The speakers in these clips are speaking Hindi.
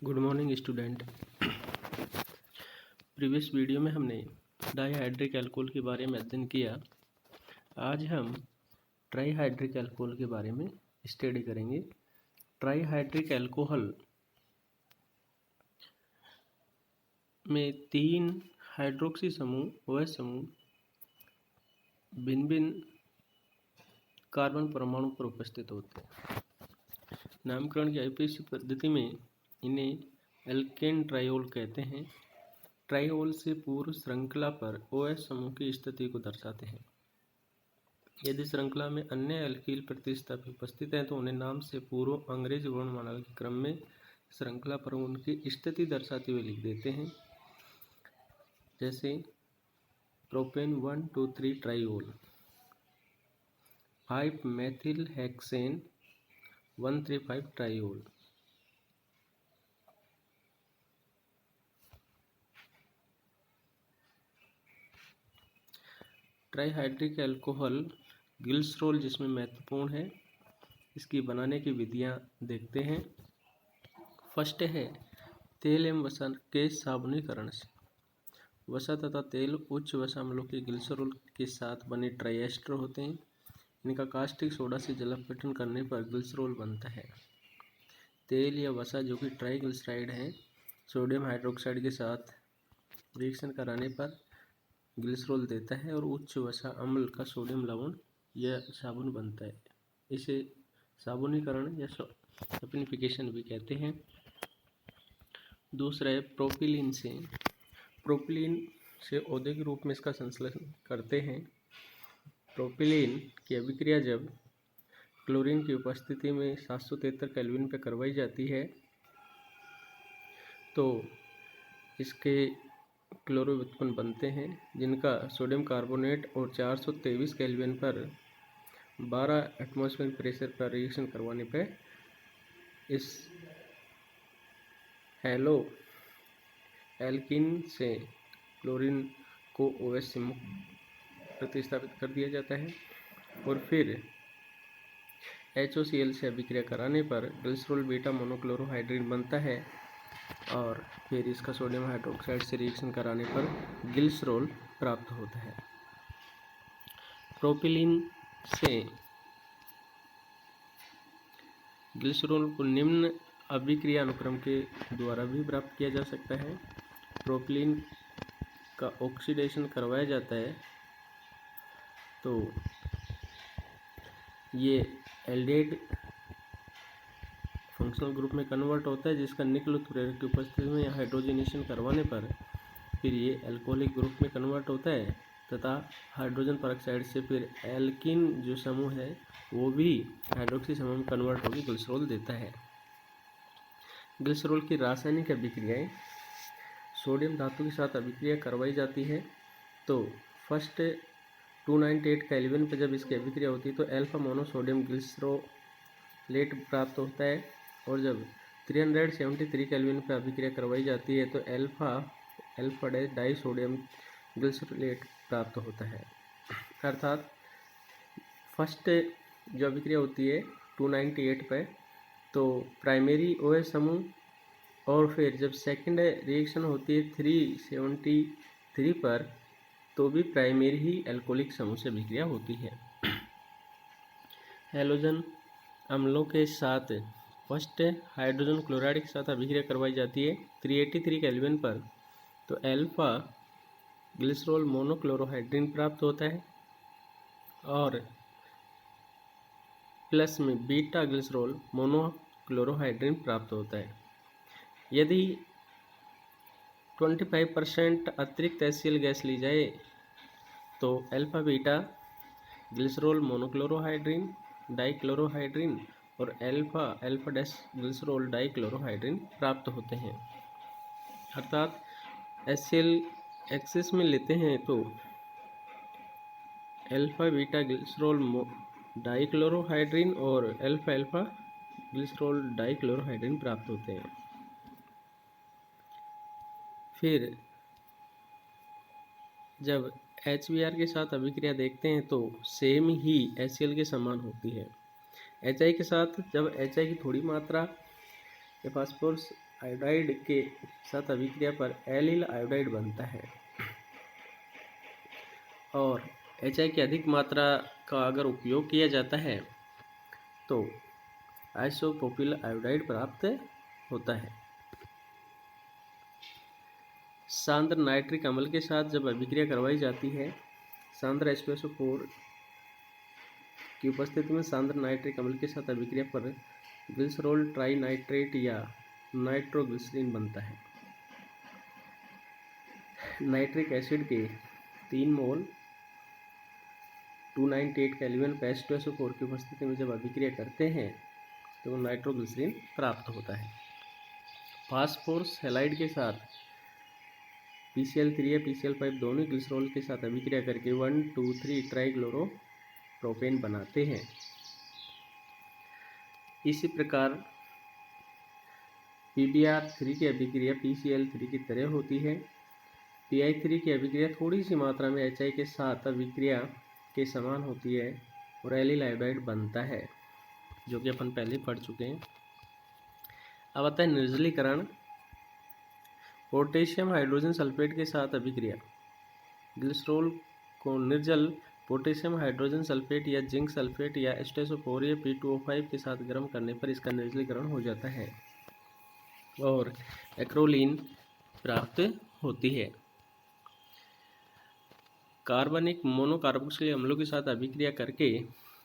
Good morning student. Previous video में हमने डाईहाइड्रिक अल्कोहल के बारे में अध्ययन किया। आज हम ट्राईहाइड्रिक अल्कोहल के बारे में स्टडी करेंगे। ट्राईहाइड्रिक अल्कोहल में 3 हाइड्रोक्सी समूह व समूह भिन्न भिन्न कार्बन परमाणु पर उपस्थित होते हैं। नामकरण की आईपीसी पद्धति में इन्हें एल्केन ट्राइओल कहते हैं। ट्राइओल से पूर्व श्रृंखला पर OH समूह की स्थिति को दर्शाते हैं। यदि श्रृंखला में अन्य एल्कील प्रतिस्थापी उपस्थित हैं तो उन्हें नाम से पूर्व अंग्रेजी वर्णमाला के क्रम में श्रृंखला पर उनकी स्थिति दर्शाते हुए लिख देते हैं। जैसे propane 1,2,3 triol, 5 methyl hexane 1,3,5 triol. Trihydric alcohol glycerol जिसमें महत्वपूर्ण है। इसकी बनाने की विधियां देखते हैं। फर्स्ट है तेल एवं वसा के साबुनीकरण से। वसा तथा तेल उच्च वसा अम्लों के ग्लिसरॉल के साथ बने ट्राइएस्टर होते हैं। इनका कास्टिक सोडा से जलापटन करने पर ग्लिसरॉल बनता है। तेल या वसा जो कि ट्राइग्लिसराइड है, सोडियम हाइड्रोक्साइड के साथ रिएक्शन कराने पर ग्लिसरॉल देता है और उच्च वसा अम्ल का सोडियम लवण यह साबुन बनता है। इसे साबुनीकरण या सल्फिफिकेशन भी कहते हैं। दूसरा है प्रोपिलीन से। प्रोपिलीन से औद्योगिक रूप में इसका संश्लेषण करते हैं। प्रोपिलीन की अभिक्रिया जब क्लोरीन की उपस्थिति में 773 केल्विन पर करवाई जाती है तो इसके क्लोरो व्युत्पन्न बनते हैं, जिनका सोडियम कार्बोनेट और 423 केल्विन पर 12 एटमॉस्फेरिक प्रेशर पर रिएक्शन करवाने पर इस हेलो एल्कीन से क्लोरीन को OH से मुक्त प्रतिस्थापित कर दिया जाता है और फिर HOCl से अभिक्रिया कराने पर ग्लिसरॉल बीटा मोनोक्लोरोहाइड्रिन बनता है और फिर इसका सोडियम हाइड्रोक्साइड से रिएक्शन कराने पर ग्लिसरॉल प्राप्त होता है। प्रोपिलीन से ग्लिसरॉल को निम्न अभिक्रिया अनुक्रम के द्वारा भी प्राप्त किया जा सकता है। प्रोपिलीन का ऑक्सीडेशन करवाया जाता है तो ये एल्डिहाइड फंक्शनल ग्रुप में कन्वर्ट होता है, जिसका निकल उत्प्रेरक की उपस्थिति में हाइड्रोजनेशन करवाने पर फिर ये अल्कोहलिक ग्रुप में कन्वर्ट होता है तथा हाइड्रोजन परऑक्साइड से फिर एल्कीन जो समूह है वो भी हाइड्रोक्सी समूह में कन्वर्ट होकर ग्लिसरॉल देता है। ग्लिसरॉल की रासायनिक अभिक्रियाएं सोडियम धातु के साथ अभिक्रिया करवाई जाती है तो फर्स्ट 298 केल्विन पर जब इसकी अभिक्रिया होती है तो अल्फा मोनोसोडियम ग्लिसरोलेट प्राप्त होता है और जब 373 केल्विन पर अभिक्रिया करवाई जाती है तो अल्फा डाई सोडियम ग्लिसरोलेट प्राप्त होता है। अर्थात फर्स्ट जो अभिक्रिया होती है 298 पर तो प्राइमरी OH समूह और फिर जब सेकंड रिएक्शन होती है 373 पर तो भी प्राइमरी ही अल्कोहलिक समूह से अभिक्रिया होती है। हैलोजन अम्लों के साथ फर्स्ट हाइड्रोजन क्लोराइड के साथ अभिक्रिया करवाई जाती है 383 केल्विन पर तो अल्फा ग्लिसरॉल मोनोक्लोरोहाइड्रिन प्राप्त होता है और प्लस में बीटा ग्लिसरॉल मोनोक्लोरोहाइड्रिन प्राप्त होता है। यदि 25% अतिरिक्त HCl गैस ली जाए तो अल्फा बीटा ग्लिसरॉल मोनोक्लोरोहाइड्रिन डाइक्लोरोहाइड्रिन और अल्फा डैश ग्लिसरॉल डाइक्लोरोहाइड्रिन प्राप्त होते हैं। अर्थात HCl एक्सेस में लेते हैं तो अल्फा बीटा ग्लिसरॉल डाइक्लोरोहाइड्रिन और अल्फा ग्लिसरॉल डाइक्लोरोहाइड्रिन प्राप्त होते हैं। फिर जब HBr के साथ अभिक्रिया देखते हैं तो सेम ही HCl के समान होती है। HI के साथ जब HI की थोड़ी मात्रा या फास्फोरस आयोडाइड के साथ अभिक्रिया पर एलिल आयोडाइड बनता है। और HI की अधिक मात्रा का अगर उपयोग किया जाता है तो आइसोप्रोपिल आयोडाइड प्राप्त होता है। सांद्र नाइट्रिक अम्ल के साथ जब अभिक्रिया करवाई जाती है, सांद्र H2SO4 की उपस्थिति में सांद्र नाइट्रिक अम्ल के साथ अभिक्रिया पर ग्लिसरॉल ट्राइनाइट्रेट या नाइट्रोग्लिसरीन बनता है। नाइट्रिक एसिड के 3 मोल 298 केल्विन पर H2SO4 की उपस्थिति में जब अभिक्रिया करते हैं तो नाइट्रोग्लिसरीन प्राप्त होता है। फास्फोरस हैलाइड के साथ PCl3 या PCl5 दोनों ग्लिसरॉल के साथ अभिक्रिया करके 1,2,3 ट्राइक्लोरोप्रोपेन बनाते हैं। इसी प्रकार PbR3 की अभिक्रिया PCl3 की तरह होती है। Pi3 की अभिक्रिया थोड़ी सी मात्रा में HI के साथ अभिक्रिया के समान होती है और एलिल आयोडाइड बनता है, जो कि अपन पहले पढ़ चुके हैं। अब आता है निर्जलीकरण। पोटेशियम हाइड्रोजन सल्फेट के साथ अभिक्रिया ग्लिसरॉल को निर्जल पोटेशियम हाइड्रोजन सल्फेट या जिंक सल्फेट या H2SO4 या P2O5 के साथ गर्म करने पर इसका निर्जलीकरण हो जाता है और एक्रोलीन प्राप्त होती है। कार्बनिक मोनोकार्बोक्सिलिक अम्लों के साथ अभिक्रिया करके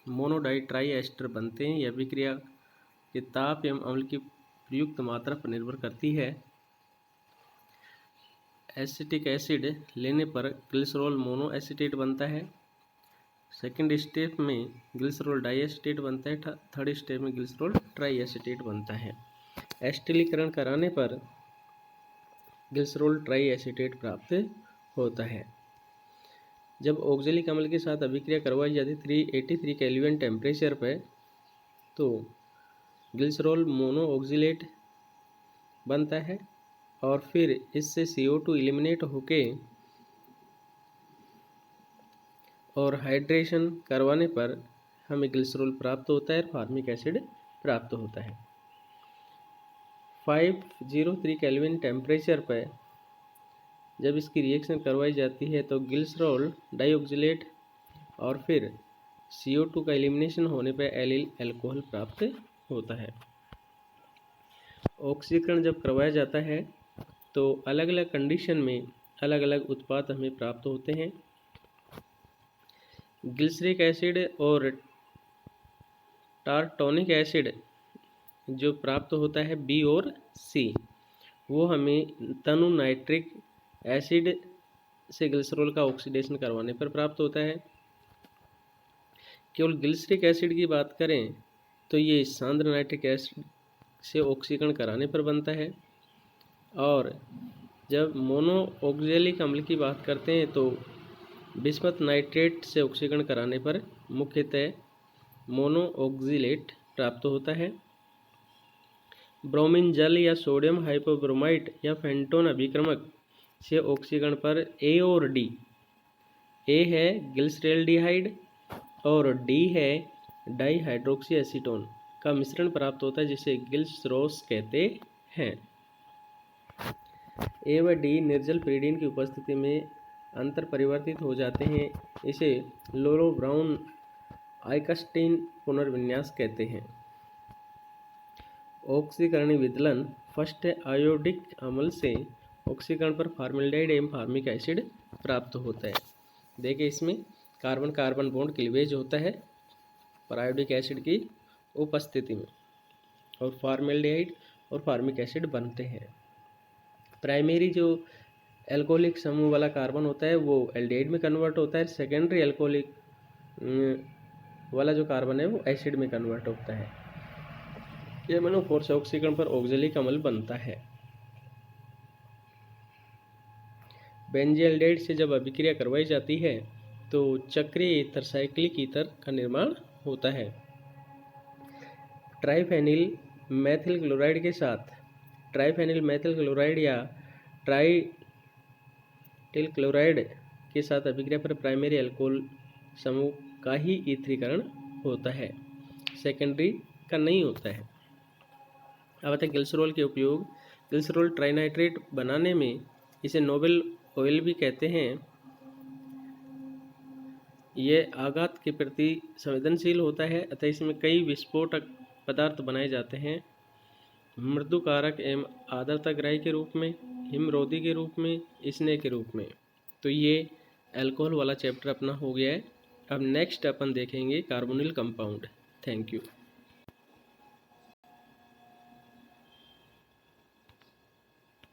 मोनोडाई ट्राई एस्टर बनते हैं। यह अभिक्रिया के ताप एवं अम्ल की प्रयुक्त मात्रा पर निर्भर करती है। एसिटिक एसिड लेने पर ग्लिसरॉल मोनो एसीटेट बनता है। सेकेंड स्टेप में ग्लिसरॉल डाई एसीटेट बनता है। थर्ड स्टेप में ग्लिसरॉल ट्राई एसीटेट बनता है। एस्टिलीकरण कराने पर ग्लिसरॉल ट्राई एसीटेट प्राप्त होता है। जब ऑक्जेलिक अम्ल के साथ अभिक्रिया करवाई जाती 383 केल्विन टेम्परेचर पर तो ग्लिसरॉल मोनो ऑक्जिलेट बनता है और फिर इससे CO2 एलिमिनेट होके और हाइड्रेशन करवाने पर हमें ग्लिसरॉल प्राप्त होता है और फार्मिक एसिड प्राप्त होता है। 503 केल्विन टेम्परेचर पर जब इसकी रिएक्शन करवाई जाती है तो ग्लिसरॉल डाइऑक्सिलेट और फिर CO2 का एलिमिनेशन होने पर एलिल अल्कोहल प्राप्त होता है। ऑक्सीकरण जब करवाया जाता है तो अलग अलग कंडीशन में अलग अलग उत्पाद हमें प्राप्त होते हैं। ग्लिसरिक एसिड और टार्टोनिक एसिड जो प्राप्त होता है B और C, वो हमें तनु नाइट्रिक एसिड से ग्लिसरॉल का ऑक्सीडेशन करवाने पर प्राप्त होता है। केवल ग्लिसरिक एसिड की बात करें तो ये सांद्र नाइट्रिक एसिड से ऑक्सीकरण कराने पर बनता है। और जब मोनो ऑक्जेलिक अम्ल की बात करते हैं तो बिस्मथ नाइट्रेट से ऑक्सीकरण कराने पर मुख्यतः मोनो ऑक्जिलेट प्राप्त होता है। ब्रोमीन जल या सोडियम हाइपोब्रोमाइड या फेंटोन अभिक्रमक से ऑक्सीकरण पर A और D, A है ग्लिसरैल्डिहाइड और D है डाईहाइड्रोक्सी एसीटोन का मिश्रण प्राप्त होता है, जिसे ग्लिसरॉस कहते हैं। A व D निर्जल pyridine की उपस्थिति में अंतर परिवर्तित हो जाते हैं। इसे लोरो ब्राउन आइकस्टीन पुनर्विन्यास कहते हैं। ऑक्सीकरणीय विदलन फर्स्ट आयोडिक अम्ल से ऑक्सीकरण पर फार्मेल्डिहाइड एवं फार्मिक एसिड प्राप्त होता है। देखिए इसमें कार्बन कार्बन बॉन्ड क्लीवेज होता है आयोडिक एसिड की उपस्थिति में और फार्मेल्डिहाइड और फार्मिक एसिड बनते हैं। प्राइमरी जो एल्कोहलिक समूह वाला कार्बन होता है वो एल्डिहाइड में कन्वर्ट होता है। सेकेंडरी एल्कोहलिक वाला जो कार्बन है वो एसिड में कन्वर्ट होता है। ये MnO4 से ऑक्सीकरण पर ऑक्जेलिक अम्ल बनता है। बेंजील्डिहाइड से जब अभिक्रिया करवाई जाती है तो चक्रीय ईथर साइक्लिक ईथर का निर्माण होता है। ट्राइफेनिल मैथिल क्लोराइड के साथ ट्राइफेनिल मैथिल क्लोराइड या ट्राइटिल क्लोराइड के साथ अभिक्रिया पर प्राइमरी अल्कोहल समूह का ही ईथरीकरण होता है, सेकेंडरी का नहीं होता है। अब आते हैं ग्लिसरॉल के उपयोग। ग्लिसरॉल ट्राइनाइट्रेट बनाने में इसे नोबल ऑयल भी कहते हैं। यह आघात के प्रति संवेदनशील होता है, अतः इसमें कई विस्फोटक पदार्थ बनाए जाते हैं, मृदुकारक एवं आर्द्रताग्राही के रूप में, हिमरोधी के रूप में, स्नेह के रूप में। तो ये अल्कोहल वाला चैप्टर अपना हो गया है। अब नेक्स्ट अपन देखेंगे कार्बोनिल कंपाउंड। Thank you.